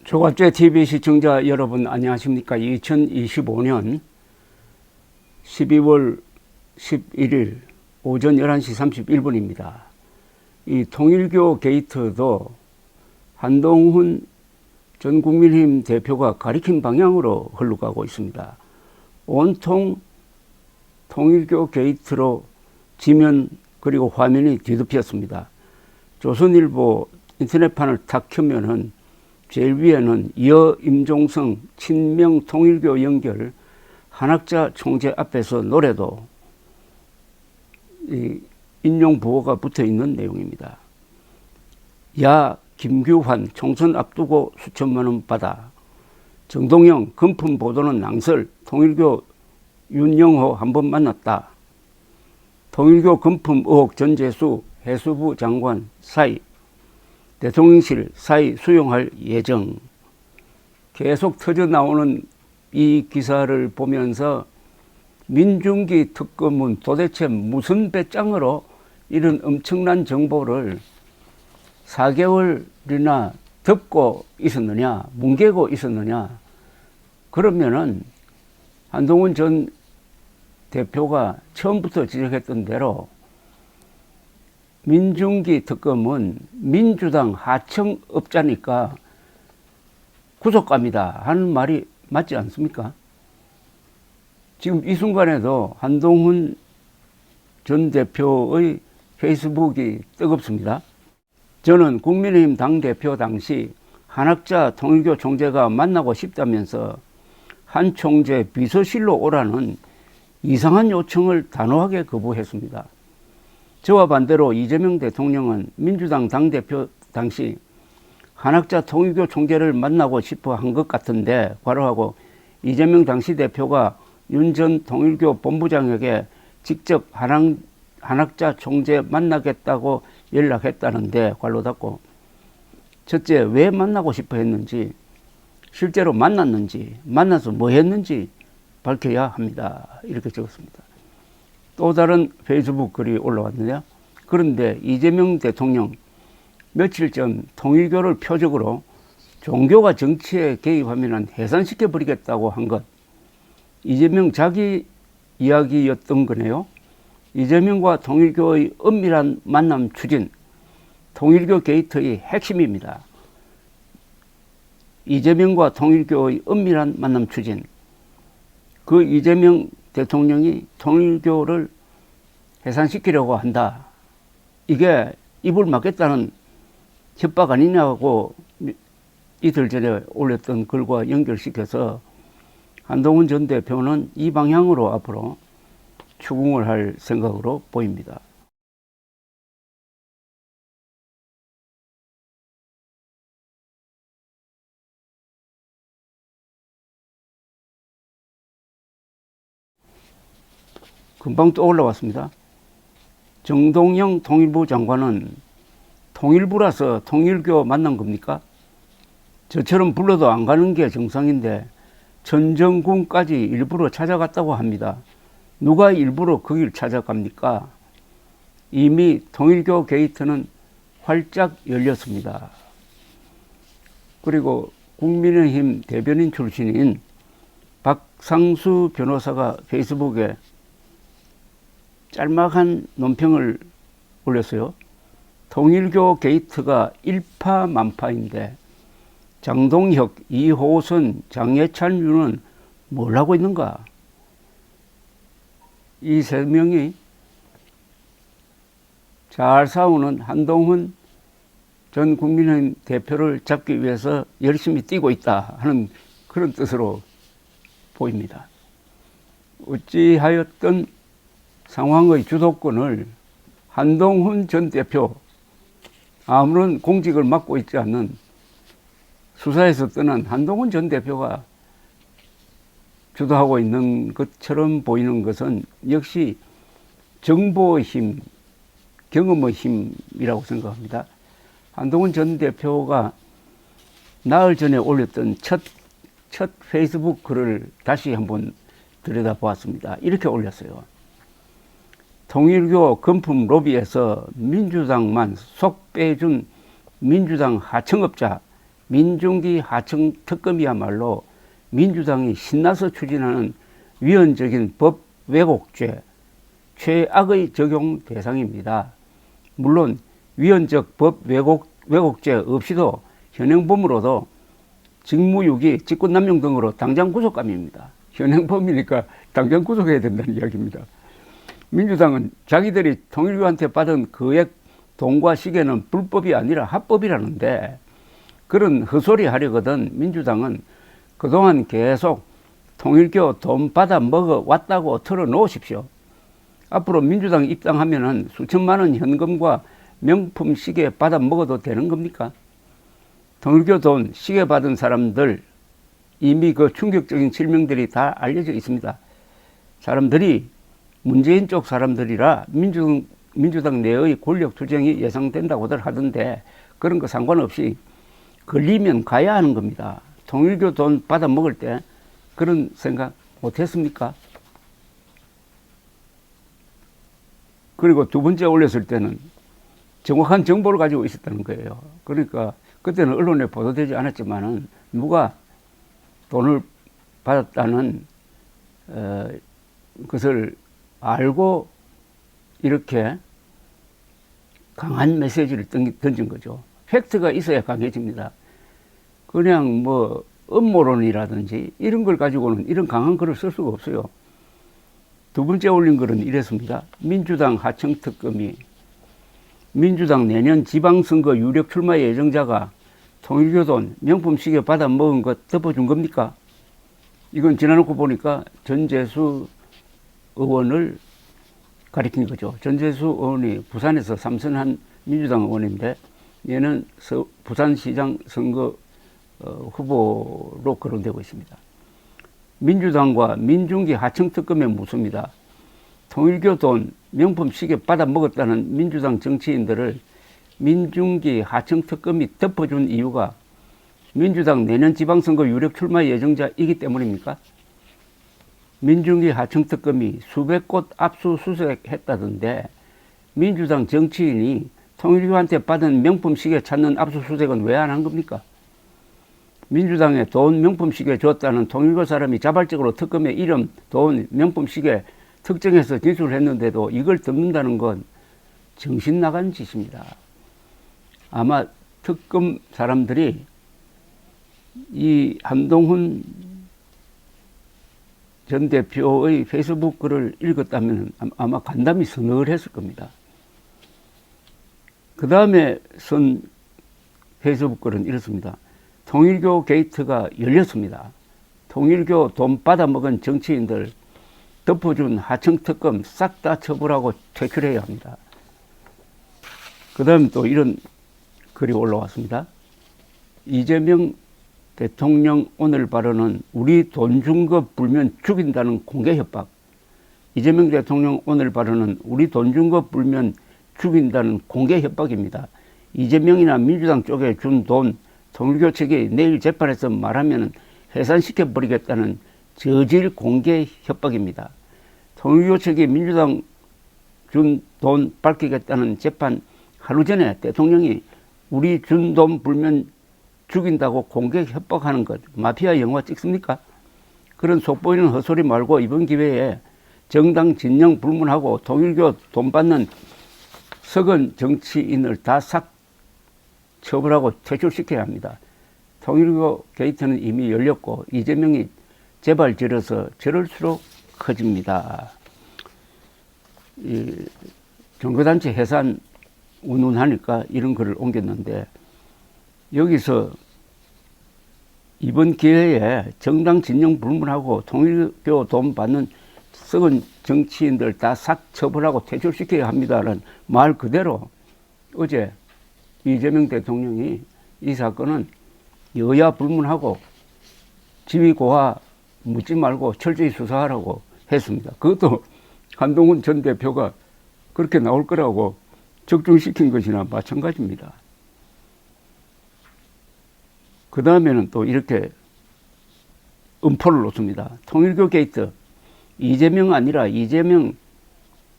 조갑제 TV 시청자 여러분 안녕하십니까? 2025년 12월 11일 오전 11시 31분입니다. 이 통일교 게이트도 한동훈 전 국민의힘 대표가 가리킨 방향으로 흘러가고 있습니다. 온통 통일교 게이트로 지면 그리고 화면이 뒤덮였습니다. 조선일보 인터넷판을 탁 켜면은 제일 위에는 여 임종성 친명 통일교 연결 한학자 총재 앞에서 노래도 인용 부호가 붙어 있는 내용입니다. 야 김규환 총선 앞두고 수천만 원 받아. 정동영 금품 보도는 낭설. 통일교 윤영호 한번 만났다. 통일교 금품 의혹 전재수 해수부 장관 사이. 대통령실 사이 수용할 예정. 계속 터져 나오는 이 기사를 보면서 민중기 특검은 도대체 무슨 배짱으로 이런 엄청난 정보를 4개월이나 덮고 있었느냐, 뭉개고 있었느냐. 그러면은 한동훈 전 대표가 처음부터 지적했던 대로 민중기 특검은 민주당 하청업자니까 구속감이다 하는 말이 맞지 않습니까? 지금 이 순간에도 한동훈 전 대표의 페이스북이 뜨겁습니다. 저는 국민의힘 당대표 당시 한학자 통일교 총재가 만나고 싶다면서 한 총재 비서실로 오라는 이상한 요청을 단호하게 거부했습니다. 저와 반대로 이재명 대통령은 민주당 당대표 당시 한학자 통일교 총재를 만나고 싶어 한 것 같은데 괄호하고 이재명 당시 대표가 윤 전 통일교 본부장에게 직접 한학자 총재 만나겠다고 연락했다는데 괄호 닫고 첫째 왜 만나고 싶어 했는지 실제로 만났는지 만나서 뭐 했는지 밝혀야 합니다. 이렇게 적었습니다. 또 다른 페이스북 글이 올라왔는데요. 그런데 이재명 대통령 며칠 전 통일교를 표적으로 종교가 정치에 개입하면 해산시켜버리겠다고 한 것. 이재명 자기 이야기였던 거네요. 이재명과 통일교의 은밀한 만남 추진. 통일교 게이트의 핵심입니다. 이재명과 통일교의 은밀한 만남 추진. 그 이재명 대통령이 통일교를 해산시키려고 한다. 이게 입을 막겠다는 협박 아니냐고 이틀 전에 올렸던 글과 연결시켜서 한동훈 전 대표는 이 방향으로 앞으로 추궁을 할 생각으로 보입니다. 금방 또 올라왔습니다. 정동영 통일부 장관은 통일부라서 통일교 만난 겁니까? 저처럼 불러도 안 가는 게 정상인데 천정궁까지 일부러 찾아갔다고 합니다. 누가 일부러 거길 찾아갑니까? 이미 통일교 게이트는 활짝 열렸습니다. 그리고 국민의힘 대변인 출신인 박상수 변호사가 페이스북에 짤막한 논평을 올렸어요. 통일교 게이트가 일파만파인데 장동혁, 이호선, 장예찬, 유는 뭘 하고 있는가? 이 세 명이 잘 싸우는 한동훈 전 국민의힘 대표를 잡기 위해서 열심히 뛰고 있다 하는 그런 뜻으로 보입니다. 어찌하였든 상황의 주도권을 한동훈 전 대표, 아무런 공직을 맡고 있지 않는 수사에서 떠난 한동훈 전 대표가 주도하고 있는 것처럼 보이는 것은 역시 정보의 힘, 경험의 힘이라고 생각합니다. 한동훈 전 대표가 나흘 전에 올렸던 첫 페이스북 글을 다시 한번 들여다보았습니다. 이렇게 올렸어요. 통일교 금품 로비에서 민주당만 속 빼준 민주당 하청업자 민중기 하청 특검이야말로 민주당이 신나서 추진하는 위헌적인 법 왜곡죄, 최악의 적용 대상입니다. 물론 위헌적 법 왜곡죄 없이도 현행범으로도 직무유기, 직권남용 등으로 당장 구속감입니다. 현행범이니까 당장 구속해야 된다는 이야기입니다. 민주당은 자기들이 통일교한테 받은 거액 돈과 시계는 불법이 아니라 합법이라는데 그런 헛소리 하려거든 민주당은 그동안 계속 통일교 돈 받아 먹어 왔다고 털어놓으십시오. 앞으로 민주당 입당하면은 수천만 원 현금과 명품 시계 받아 먹어도 되는 겁니까? 통일교 돈 시계 받은 사람들 이미 그 충격적인 실명들이 다 알려져 있습니다. 사람들이 문재인 쪽 사람들이라 민주당 내의 권력 투쟁이 예상된다고들 하던데 그런 거 상관없이 걸리면 가야 하는 겁니다. 통일교 돈 받아 먹을 때 그런 생각 못했습니까? 그리고 두 번째 올렸을 때는 정확한 정보를 가지고 있었다는 거예요. 그러니까 그때는 언론에 보도되지 않았지만은 누가 돈을 받았다는 것을 알고 이렇게 강한 메시지를 던진 거죠. 팩트가 있어야 강해집니다. 그냥 뭐 음모론이라든지 이런 걸 가지고는 이런 강한 글을 쓸 수가 없어요. 두 번째 올린 글은 이랬습니다. 민주당 하청특검이 민주당 내년 지방선거 유력 출마 예정자가 통일교 돈 명품 시계 받아 먹은 것 덮어준 겁니까? 이건 지나놓고 보니까 전재수 의원을 가리킨 거죠. 전재수 의원이 부산에서 삼선한 민주당 의원인데 얘는 부산시장 선거 후보로 거론되고 있습니다. 민주당과 민중기 하청특검에 묻습니다. 통일교 돈 명품 시계 받아 먹었다는 민주당 정치인들을 민중기 하청특검이 덮어준 이유가 민주당 내년 지방선거 유력 출마 예정자이기 때문입니까? 민중기 하청특검이 수백 곳 압수수색했다던데 민주당 정치인이 통일교한테 받은 명품 시계 찾는 압수수색은 왜 안 한 겁니까? 민주당에 돈 명품 시계 줬다는 통일교 사람이 자발적으로 특검의 이름, 돈, 명품 시계 특정해서 진술을 했는데도 이걸 덮는다는 건 정신 나간 짓입니다. 아마 특검 사람들이 이 한동훈 전 대표의 페이스북 글을 읽었다면 아마 간담이 서늘했을 겁니다. 그 다음에 쓴 페이스북 글은 이렇습니다. 통일교 게이트가 열렸습니다. 통일교 돈 받아먹은 정치인들 덮어준 하청특검 싹 다 처벌하고 퇴출해야 합니다. 그 다음에 또 이런 글이 올라왔습니다. 이재명 대통령 오늘 발언은 우리 돈 준 거 불면 죽인다는 공개 협박. 이재명 대통령 오늘 발언은 우리 돈 준 거 불면 죽인다는 공개 협박입니다. 이재명이나 민주당 쪽에 준 돈 통일교 측이 내일 재판에서 말하면 해산시켜버리겠다는 저질 공개 협박입니다. 통일교 측이 민주당 준 돈 밝히겠다는 재판 하루 전에 대통령이 우리 준 돈 불면 죽인다고 공개 협박하는 것 마피아 영화 찍습니까? 그런 속보이는 헛소리 말고 이번 기회에 정당 진영 불문하고 통일교 돈 받는 석은 정치인을 다 싹 처벌하고 퇴출시켜야 합니다. 통일교 게이트는 이미 열렸고 이재명이 재발 지려서 저럴수록 커집니다. 이 종교단체 해산 운운하니까 이런 글을 옮겼는데 여기서 이번 기회에 정당 진영 불문하고 통일교 돈 받는 썩은 정치인들 다 싹 처벌하고 퇴출시켜야 합니다라는 말 그대로 어제 이재명 대통령이 이 사건은 여야 불문하고 지휘고하 묻지 말고 철저히 수사하라고 했습니다. 그것도 한동훈 전 대표가 그렇게 나올 거라고 적중시킨 것이나 마찬가지입니다. 그 다음에는 또 이렇게 음포를 놓습니다. 통일교 게이트 이재명 아니라 이재명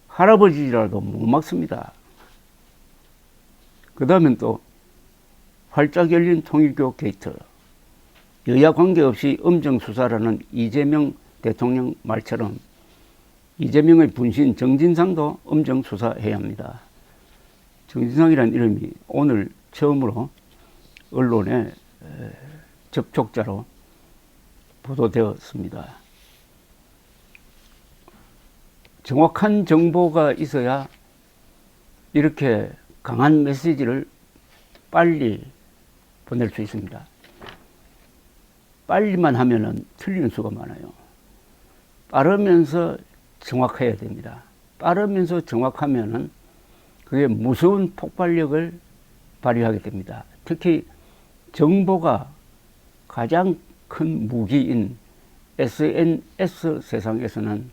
할아버지라도 못 막습니다. 그 다음엔 또 활짝 열린 통일교 게이트, 여야 관계없이 엄정 수사라는 이재명 대통령 말처럼 이재명의 분신 정진상도 엄정 수사해야 합니다. 정진상이라는 이름이 오늘 처음으로 언론에 접촉자로 보도되었습니다. 정확한 정보가 있어야 이렇게 강한 메시지를 빨리 보낼 수 있습니다. 빨리만 하면은 틀리는 수가 많아요. 빠르면서 정확해야 됩니다. 빠르면서 정확하면은 그게 무서운 폭발력을 발휘하게 됩니다. 특히 정보가 가장 큰 무기인 SNS 세상에서는,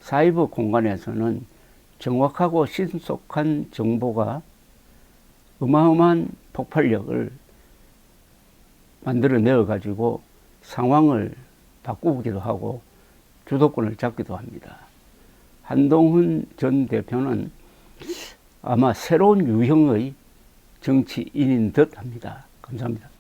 사이버 공간에서는 정확하고 신속한 정보가 어마어마한 폭발력을 만들어내어 가지고 상황을 바꾸기도 하고 주도권을 잡기도 합니다. 한동훈 전 대표는 아마 새로운 유형의 정치인인 듯 합니다. 감사합니다.